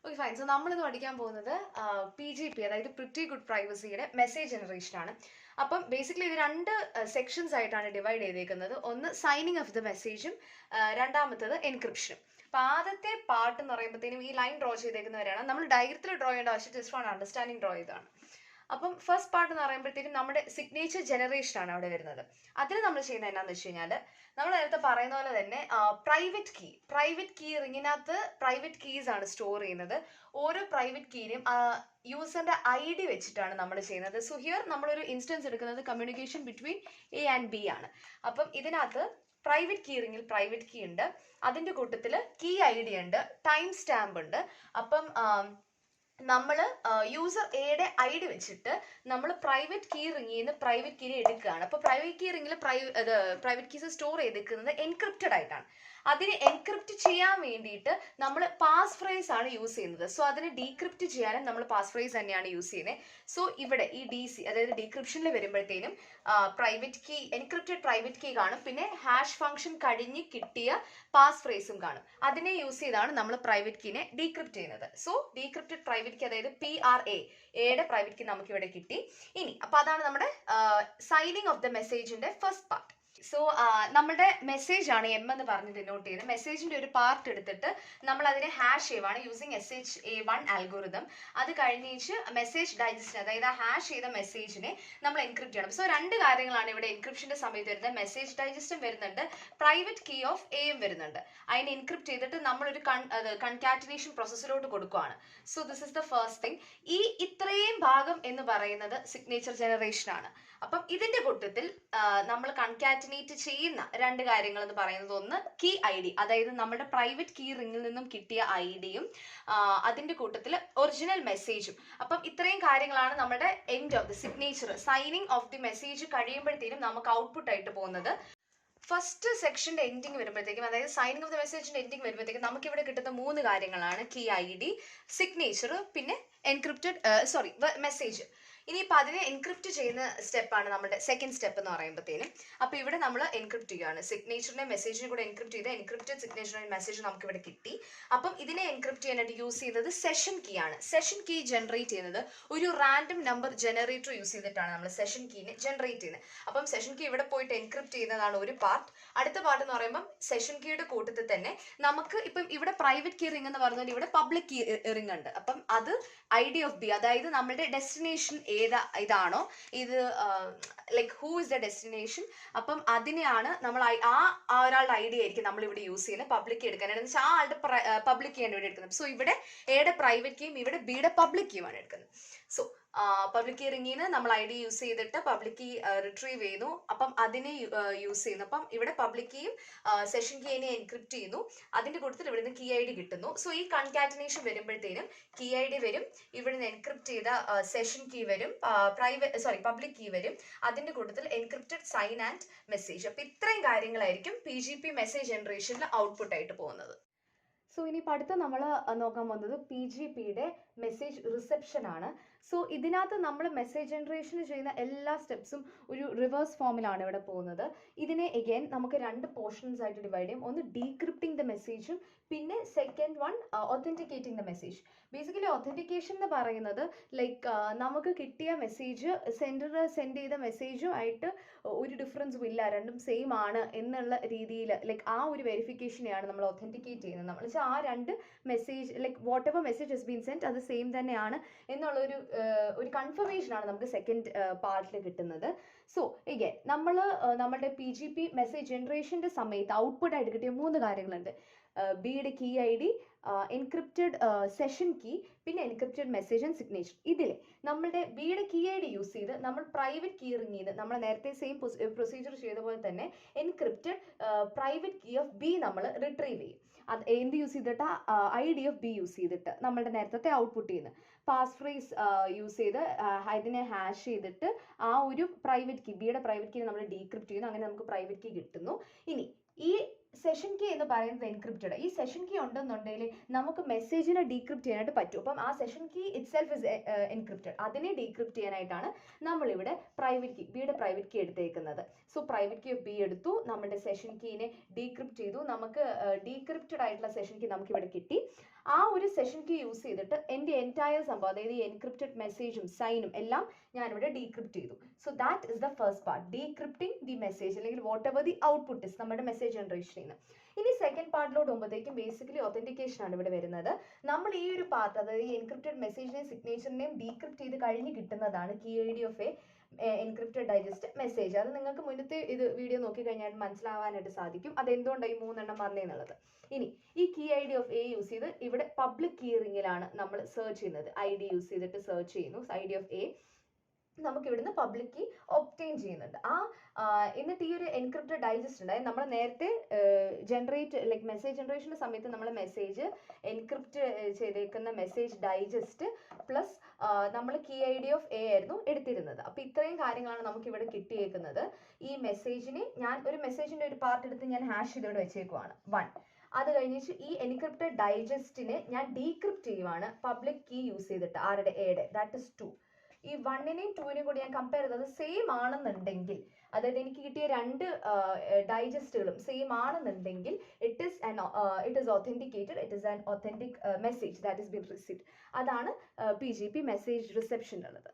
Okay fine. So നമ്മളിന്ന് പഠിക്കാൻ പോകുന്നത് PGP, അതായത് പ്രിറ്റി ഗുഡ് പ്രൈവസിയുടെ മെസ്സേജ് ജനറേഷൻ ആണ്. അപ്പം ബേസിക്കലി ഇത് രണ്ട് സെക്ഷൻസ് ആയിട്ടാണ് ഡിവൈഡ് ചെയ്തേക്കുന്നത്. ഒന്ന് സൈനിങ് ഓഫ് ദ മെസ്സേജും രണ്ടാമത്തത് എൻക്രിപ്ഷനും. അപ്പൊ ആദ്യത്തെ പാർട്ട് എന്ന് പറയുമ്പോഴത്തേനും ഈ ലൈൻ ഡ്രോ ചെയ്തേക്കുന്നവരാണ്. നമ്മൾ ഡയഗ്രത്തിൽ ഡ്രോ ചെയ്യേണ്ട ആവശ്യം ജസ്റ്റ് ഫോൺ അണ്ടർസ്റ്റാൻഡിങ് ഡ്രോ ചെയ്താണ്. അപ്പം ഫസ്റ്റ് പാർട്ട് എന്ന് പറയുമ്പോഴത്തേക്കും നമ്മുടെ സിഗ്നേച്ചർ ജനറേഷൻ ആണ് അവിടെ വരുന്നത്. അതിന് നമ്മൾ ചെയ്യുന്നത് എന്താണെന്ന് വെച്ച് കഴിഞ്ഞാൽ നമ്മൾ നേരത്തെ പറയുന്ന പോലെ തന്നെ പ്രൈവറ്റ് കീ റിങ്ങിനകത്ത് പ്രൈവറ്റ് കീസ് ആണ് സ്റ്റോർ ചെയ്യുന്നത്. ഓരോ പ്രൈവറ്റ് കീനും യൂസറിന്റെ ID വെച്ചിട്ടാണ് നമ്മൾ ചെയ്യുന്നത്. സോ ഹിയർ നമ്മളൊരു ഇൻസ്റ്റൻസ് എടുക്കുന്നത് communication between A and B ആണ്. അപ്പം ഇതിനകത്ത് പ്രൈവറ്റ് കീ റിങ്ങിൽ പ്രൈവറ്റ് കീ ഉണ്ട്, അതിന്റെ കൂട്ടത്തിൽ കീ ID ഉണ്ട്, ടൈം സ്റ്റാമ്പ് ഉണ്ട്. അപ്പം നമ്മൾ യൂസർ എയുടെ ID വെച്ചിട്ട് നമ്മൾ പ്രൈവറ്റ് കീ റിങ്ങിൽ നിന്ന് പ്രൈവറ്റ് കീനെ എടുക്കുകയാണ്. അപ്പോൾ പ്രൈവറ്റ് കീ റിങ്ങിൽ പ്രൈവറ്റ് കീസ് സ്റ്റോർ ചെയ്തിരിക്കുന്നത് എൻക്രിപ്റ്റഡ് ആയിട്ടാണ്. അതിനെ എൻക്രിപ്റ്റ് ചെയ്യാൻ വേണ്ടിയിട്ട് നമ്മൾ പാസ് ഫ്രേസ് ആണ് യൂസ് ചെയ്യുന്നത്. സോ അതിനെ ഡീക്രിപ്റ്റ് ചെയ്യാനും നമ്മൾ പാസ് ഫ്രേസ് തന്നെയാണ് യൂസ് ചെയ്യുന്നത്. സോ ഇവിടെ ഈ DC അതായത് ഡീക്രിപ്ഷനിൽ വരുമ്പോഴത്തേനും private key encrypted private key കാണും, പിന്നെ ഹാഷ് ഫംഗ്ഷൻ കഴിഞ്ഞ് കിട്ടിയ പാസ് ഫ്രേസും കാണും. അതിനെ യൂസ് ചെയ്താണ് നമ്മൾ പ്രൈവറ്റ് കീനെ ഡീക്രിപ്റ്റ് ചെയ്യുന്നത്. സോ ഡീക്രിപ്റ്റഡ് പ്രൈവറ്റ് കീ അതായത് PRA എയുടെ പ്രൈവറ്റ് കീ നമുക്ക് ഇവിടെ കിട്ടി. ഇനി അപ്പൊ അതാണ് നമ്മുടെ സൈനിങ് ഓഫ് ദ മെസ്സേജിന്റെ ഫസ്റ്റ് പാർട്ട്. സോ നമ്മുടെ മെസ്സേജ് ആണ് M എന്ന് പറഞ്ഞ് ഡിനോട്ട് ചെയ്യുന്നത്. മെസ്സേജിന്റെ ഒരു പാർട്ട് എടുത്തിട്ട് നമ്മൾ അതിനെ ഹാഷ് ചെയ്യുവാണ് യൂസിങ് SJCET അൽഗോറിതം. അത് കഴിഞ്ഞിട്ട് മെസ്സേജ് ഡൈജസ്റ്റ് അതായത് ആ ഹാഷ് ചെയ്ത മെസ്സേജിനെ നമ്മൾ എൻക്രിപ്റ്റ് ചെയ്യണം. സോ രണ്ട് കാര്യങ്ങളാണ് ഇവിടെ എൻക്രിപ്ഷന്റെ സമയത്ത് വരുന്നത്. മെസ്സേജ് ഡൈജസ്റ്റും വരുന്നുണ്ട്, പ്രൈവറ്റ് കീ ഓഫ് എയും വരുന്നുണ്ട്. അതിനെ എൻക്രിപ്റ്റ് ചെയ്തിട്ട് നമ്മളൊരു കൺകാറ്റിനേഷൻ പ്രോസസ്സിലോട്ട് കൊടുക്കുകയാണ്. So this is the first thing. ഈ ഇത്രയും ഭാഗം എന്ന് പറയുന്നത് സിഗ്നേച്ചർ ജനറേഷൻ ആണ്. അപ്പം ഇതിന്റെ കൂട്ടത്തിൽ നമ്മൾ കൺകാറ്റിനേറ്റ് ചെയ്യുന്ന രണ്ട് കാര്യങ്ങൾ എന്ന് പറയുന്നത്, ഒന്ന് കീ ID, അതായത് നമ്മുടെ പ്രൈവറ്റ് കീ റിങ്ങിൽ നിന്നും കിട്ടിയ IDയും അതിന്റെ കൂട്ടത്തിൽ ഒറിജിനൽ മെസ്സേജും. അപ്പം ഇത്രയും കാര്യങ്ങളാണ് നമ്മുടെ end of the signature signing off the message കഴിയുമ്പോഴത്തേനും നമുക്ക് ഔട്ട്പുട്ട് ആയിട്ട് പോകുന്നത്. ഫസ്റ്റ് സെക്ഷന്റെ എൻഡിങ് വരുമ്പോഴത്തേക്കും, അതായത് സൈനിങ് ഓഫ് ദ മെസ്സേജിന്റെ എൻഡിങ് വരുമ്പോഴത്തേക്കും നമുക്ക് ഇവിടെ കിട്ടുന്ന മൂന്ന് കാര്യങ്ങളാണ്: കീ ID, സിഗ്നേച്ചർ, പിന്നെ എൻക്രിപ്റ്റഡ് മെസ്സേജ്. ഇനിയിപ്പോൾ അതിനെ എൻക്രിപ്റ്റ് ചെയ്യുന്ന സ്റ്റെപ്പാണ് നമ്മുടെ സെക്കൻഡ് സ്റ്റെപ്പ് എന്ന് പറയുമ്പോഴത്തേനും. അപ്പോൾ ഇവിടെ നമ്മൾ എൻക്രിപ്റ്റ് ചെയ്യുകയാണ്. സിഗ്നേച്ചറിനെ മെസ്സേജിനെ കൂടെ എൻക്രിപ്റ്റ് ചെയ്ത് എൻക്രിപ്റ്റഡ് സിഗ്നേച്ചറിന്റെ മെസ്സേജ് നമുക്ക് ഇവിടെ കിട്ടി. അപ്പം ഇതിനെ എൻക്രിപ്റ്റ് ചെയ്യാനായിട്ട് യൂസ് ചെയ്യുന്നത് സെഷൻ കീ ആണ്. സെഷൻ കീ ജനറേറ്റ് ചെയ്യുന്നത് ഒരു റാൻഡം നമ്പർ ജനറേറ്റർ യൂസ് ചെയ്തിട്ടാണ് നമ്മൾ സെഷൻ കീനെ ജനറേറ്റ് ചെയ്യുന്നത്. അപ്പം സെഷൻ കീ ഇവിടെ പോയിട്ട് എൻക്രിപ്റ്റ് ചെയ്യുന്നതാണ് ഒരു പാർട്ട്. അടുത്ത പാർട്ട് എന്ന് പറയുമ്പോൾ സെഷൻ കീയുടെ കൂട്ടത്തിൽ തന്നെ നമുക്ക് ഇപ്പം ഇവിടെ പ്രൈവറ്റ് കീ റിംഗ് എന്ന് പറഞ്ഞാൽ ഇവിടെ പബ്ലിക് കീ റിംഗ് ഉണ്ട്. അപ്പം അത് ID ഓഫ് B, അതായത് നമ്മുടെ ഡെസ്റ്റിനേഷൻ ഇതാണോ ഇത്, like who is the destination. അപ്പം അതിനെയാണ് നമ്മൾ ആ ഒരാളുടെ ID ആയിരിക്കും നമ്മൾ ഇവിടെ യൂസ് ചെയ്യുന്നത് പബ്ലിക് കീ എടുക്കാൻ. എന്ന് വെച്ചാൽ ആ ആളുടെ പബ്ലിക് കീയാണ് ഇവിടെ എടുക്കുന്നത്. സോ ഇവിടെ എയുടെ പ്രൈവറ്റ് കീയും ഇവിടെ ബിയുടെ പബ്ലിക് കീയുമാണ് എടുക്കുന്നത്. സോ പബ്ലിക് കീ റിങ്ങിൽ നിന്ന് നമ്മൾ ID യൂസ് ചെയ്തിട്ട് പബ്ലിക് കീ റിട്രീവ് ചെയ്യുന്നു. അപ്പം അതിനെ യൂസ് ചെയ്യുന്നു. അപ്പം ഇവിടെ പബ്ലിക് കീയും സെഷൻ കീനെ എൻക്രിപ്റ്റ് ചെയ്യുന്നു. അതിന്റെ കൂട്ടത്തിൽ ഇവിടുന്ന് കീ ID കിട്ടുന്നു. സോ ഈ കൺകാറ്റിനേഷൻ വരുമ്പോഴത്തേനും കീ ID വരും, ഇവിടുന്ന് എൻക്രിപ്റ്റ് ചെയ്ത സെഷൻ കീ വരും, പബ്ലിക് കീ വരും, അതിന്റെ കൂട്ടത്തിൽ എൻക്രിപ്റ്റഡ് സൈൻ ആൻഡ് മെസ്സേജ്. അപ്പൊ ഇത്രയും കാര്യങ്ങളായിരിക്കും PGP മെസ്സേജ് ജനറേഷനിൽ ഔട്ട്പുട്ട് ആയിട്ട് പോകുന്നത്. സോ ഇനിയിപ്പോൾ അടുത്ത നമ്മൾ നോക്കാൻ പോകുന്നത് PGPയുടെ മെസ്സേജ് റിസെപ്ഷൻ ആണ്. സോ ഇതിനകത്ത് നമ്മൾ മെസ്സേജ് ജനറേഷൻ ചെയ്യുന്ന എല്ലാ സ്റ്റെപ്സും ഒരു റിവേഴ്സ് ഫോമിലാണ് ഇവിടെ പോകുന്നത്. ഇതിനെ എഗെയിൻ നമുക്ക് രണ്ട് പോർഷൻസ് ആയിട്ട് ഡിവൈഡ് ചെയ്യും. ഒന്ന് ഡീക്രിപ്റ്റിംഗ് ദ മെസ്സേജും പിന്നെ second one authenticating the message. Basically authentication എന്ന് പറയുന്നത് ലൈക്ക് നമുക്ക് കിട്ടിയ മെസ്സേജ് സെൻഡ് ചെയ്ത മെസ്സേജും ആയിട്ട് ഒരു ഡിഫറൻസും ഇല്ല, രണ്ടും സെയിം ആണ് എന്നുള്ള രീതിയിൽ ലൈക്ക് ആ ഒരു വെരിഫിക്കേഷനെയാണ് നമ്മൾ ഒത്തൻറ്റിക്കേറ്റ് ചെയ്യുന്നത്. നമ്മൾ വെച്ചാൽ ആ രണ്ട് message like whatever message has been sent അത് സെയിം തന്നെയാണ് എന്നുള്ള ഒരു കൺഫർമേഷനാണ് നമുക്ക് സെക്കൻഡ് പാർട്ടിൽ കിട്ടുന്നത്. സോ എഗെയിൻ നമ്മുടെ PGP മെസ്സേജ് ജനറേഷൻ്റെ സമയത്ത് ഔട്ട്പുട്ട് ആയിട്ട് കിട്ടിയ മൂന്ന് കാര്യങ്ങളുണ്ട്: ബിയുടെ key ID, encrypted session key, പിന്നെ എൻക്രിപ്റ്റഡ് മെസ്സേജ് ആൻഡ് സിഗ്നേച്ചർ. ഇതിൽ നമ്മളുടെ ബിയുടെ കീ ID യൂസ് ചെയ്ത് നമ്മൾ പ്രൈവറ്റ് കീ റിംഗ് ചെയ്ത് നമ്മൾ നേരത്തെ സെയിം പ്രൊസീജിയർ ചെയ്ത പോലെ തന്നെ encrypted private key of B നമ്മൾ റിട്രീവ് ചെയ്യും. അത് എന്ത് യൂസ് ചെയ്തിട്ട് ID ഓഫ് B യൂസ് ചെയ്തിട്ട് നമ്മളുടെ നേരത്തെ ഔട്ട്പുട്ട് ചെയ്യുന്നത് പാസ് ഫ്രേസ് യൂസ് ചെയ്ത് ഇതിനെ ഹാഷ് ചെയ്തിട്ട് ആ ഒരു പ്രൈവറ്റ് കീ ബിയുടെ പ്രൈവറ്റ് കീ നമ്മൾ ഡീക്രിപ്റ്റ് ചെയ്യുന്നു. അങ്ങനെ നമുക്ക് പ്രൈവറ്റ് കീ കിട്ടുന്നു. ഇനി ഈ സെഷൻ കീ എന്ന് പറയുന്നത് എൻക്രിപ്റ്റഡ്. ഈ സെഷൻ കീ ഉണ്ടെന്നുണ്ടെങ്കിൽ നമുക്ക് മെസ്സേജിനെ ഡീക്രിപ്റ്റ് ചെയ്യാനായിട്ട് പറ്റും. അപ്പം ആ session key itself is encrypted. അതിനെ ഡീക്രിപ്റ്റ് ചെയ്യാനായിട്ടാണ് നമ്മളിവിടെ ബിയുടെ പ്രൈവറ്റ് കീ എടുത്തേക്കുന്നത്. So private key of B എടുത്തു, നമ്മുടെ സെഷൻ കീനെ ഡീക്രിപ്റ്റ് ചെയ്തു, നമുക്ക് ഡീക്രിപ്റ്റഡ് ആയിട്ടുള്ള സെഷൻ കീ നമുക്ക് ഇവിടെ കിട്ടി. ആ ഒരു സെഷൻ കീ യൂസ് ചെയ്തിട്ട് എൻ്റെ എൻറ്റയർ സംഭവം, അതായത് ഈ എൻക്രിപ്റ്റഡ് മെസ്സേജും സൈനും എല്ലാം ഞാനിവിടെ ഡീക്രിപ്റ്റ് ചെയ്തു. So that is the first part, decrypting the message, അല്ലെങ്കിൽ whatever the output is നമ്മുടെ മെസ്സേജ് ജനറേഷനിൽ നിന്ന്. ഇനി സെക്കൻഡ് പാർട്ടിലോട്ട് പോകുമ്പോഴത്തേക്കും ബേസിക്കലി ഒതന്റിക്കേഷൻ ആണ് ഇവിടെ വരുന്നത്. നമ്മൾ ഈ ഒരു പാർട്ട്, അതായത് ഈ എൻക്രിപ്റ്റഡ് മെസ്സേജിനെയും സിഗ്നേച്ചറിനെയും ഡീക്രിപ്റ്റ് ചെയ്ത് കഴിഞ്ഞ് കിട്ടുന്നതാണ് key I D of A encrypted digest message. അത് നിങ്ങൾക്ക് മുന്നത്തെ ഇത് വീഡിയോ നോക്കി കഴിഞ്ഞാൽ മനസ്സിലാവാനായിട്ട് സാധിക്കും അതെന്തുകൊണ്ടാണ് ഈ 3 എണ്ണം പറഞ്ഞെന്നുള്ളത്. ഇനി ഈ key I D of A use ചെയ്ത് ഇവിടെ പബ്ലിക് കീ റിംഗിലാണ് നമ്മൾ സെർച്ച് ചെയ്യുന്നത്. ഐ ഡി യൂസ് ചെയ്തിട്ട് സെർച്ച് ചെയ്യുന്നു. ഐ ഡി ഓഫ് എ നമുക്ക് ഇവിടുന്ന് പബ്ലിക് കീ ഒബ്റ്റെയിൻ ചെയ്യുന്നുണ്ട്. എന്നിട്ട് ഈ ഒരു എൻക്രിപ്റ്റഡ് ഡൈജസ്റ്റ് ഉണ്ട്, നമ്മൾ നേരത്തെ ജനറേറ്റ് ലൈക്ക് മെസ്സേജ് ജനറേഷൻ്റെ സമയത്ത് നമ്മൾ മെസ്സേജ് എൻക്രിപ്റ്റ് ചെയ്തേക്കുന്ന മെസ്സേജ് ഡൈജസ്റ്റ് പ്ലസ് നമ്മൾ key I D of A ആയിരുന്നു എടുത്തിരുന്നത്. അപ്പോൾ ഇത്രയും കാര്യങ്ങളാണ് നമുക്ക് ഇവിടെ കിട്ടിയേക്കുന്നത്. ഈ മെസ്സേജിന് ഞാൻ ഒരു മെസ്സേജിൻ്റെ ഒരു പാർട്ട് എടുത്ത് ഞാൻ ഹാഷ് ചെയ്തോടെ വെച്ചേക്കുവാണ് 1. അത് കഴിഞ്ഞിട്ട് ഈ എൻക്രിപ്റ്റഡ് ഡൈജസ്റ്റിനെ ഞാൻ ഡീക്രിപ്റ്റ് ചെയ്യുവാണ് പബ്ലിക് കീ യൂസ് ചെയ്തിട്ട്, ആരുടെ എയുടെ, ദാറ്റ് ഇസ് 2. ഈ 1നെയും 2നെയും കൂടി ഞാൻ കമ്പയർ ചെയ്തത് സെയിം ആണെന്നുണ്ടെങ്കിൽ, അതായത് എനിക്ക് കിട്ടിയ 2 ഡൈജസ്റ്റുകളും സെയിം ആണെന്നുണ്ടെങ്കിൽ it is authenticated, it is an authentic message that is been received. അതാണ് PGP മെസ്സേജ് റിസെപ്ഷൻ ഉള്ളത്.